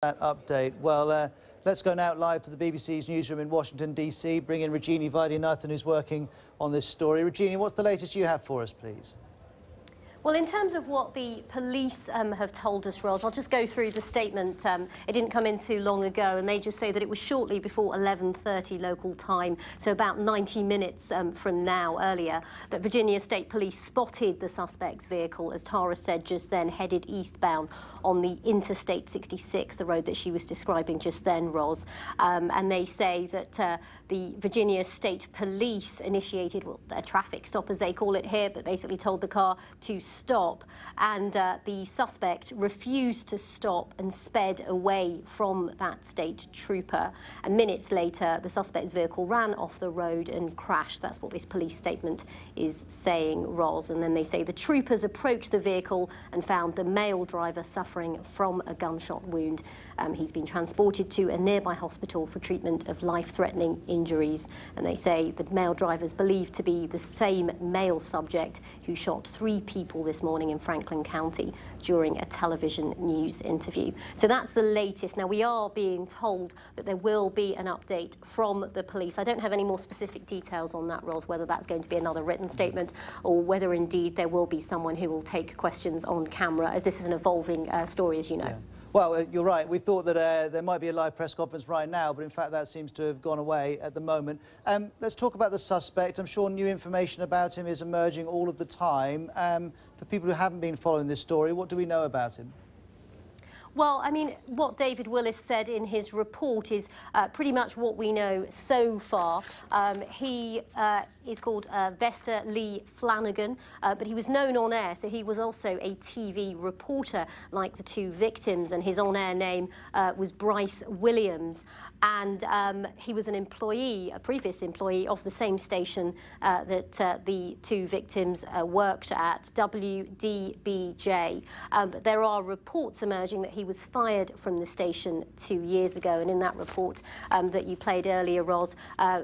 That update. Well, let's go now live to the BBC's newsroom in Washington, D.C. Bring in Rajini Vaidyanathan, who's working on this story. Rajini, what's the latest you have for us, please? Well, in terms of what the police have told us, Ros, I'll just go through the statement. It didn't come in too long ago, and they just say that it was shortly before 11:30 local time, so about 90 minutes from now, earlier, that Virginia State Police spotted the suspect's vehicle, as Tara said, just then headed eastbound on the Interstate 66, the road that she was describing just then, Ros. And they say that the Virginia State Police initiated, well, a traffic stop, as they call it here, but basically told the car to stop, and the suspect refused to stop and sped away from that state trooper. And minutes later, the suspect's vehicle ran off the road and crashed. That's what this police statement is saying, Ros. And then they say the troopers approached the vehicle and found the male driver suffering from a gunshot wound. He's been transported to a nearby hospital for treatment of life-threatening injuries. And they say the male driver is believed to be the same male subject who shot 3 people this morning in Franklin County during a television news interview. So that's the latest. Now, we are being told that there will be an update from the police. I don't have any more specific details on that, Ros, whether that's going to be another written statement or whether indeed there will be someone who will take questions on camera, as this is an evolving story, as you know. Yeah. Well, you're right. We thought that there might be a live press conference right now, but in fact that seems to have gone away at the moment. Let's talk about the suspect. I'm sure new information about him is emerging all of the time. For people who haven't been following this story, what do we know about him? Well, I mean, what David Willis said in his report is pretty much what we know so far. He is called Vester Lee Flanagan, but he was known on air, so he was also a TV reporter like the 2 victims, and his on-air name was Bryce Williams. And he was an employee, a previous employee of the same station that the 2 victims worked at, WDBJ. But there are reports emerging that he was fired from the station 2 years ago, and in that report that you played earlier, Ros,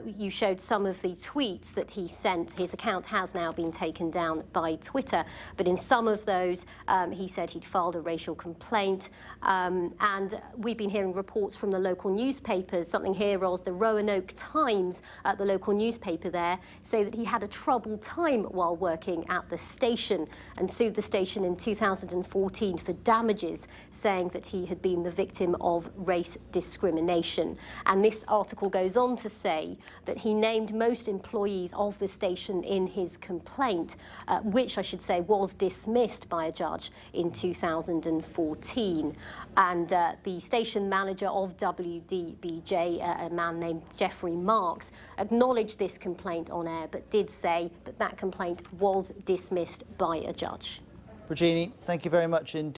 you showed some of the tweets that he sent. His account has now been taken down by Twitter, but in some of those he said he'd filed a racial complaint, and we've been hearing reports from the local newspapers. Something here, Ros, the Roanoke Times, the local newspaper there, say that he had a troubled time while working at the station and sued the station in 2014 for damages, saying that he had been the victim of race discrimination. And this article goes on to say that he named most employees of the station in his complaint, which I should say was dismissed by a judge in 2014. And the station manager of WDBJ, a man named Jeffrey Marks, acknowledged this complaint on air, but did say that that complaint was dismissed by a judge. Rajini, thank you very much indeed.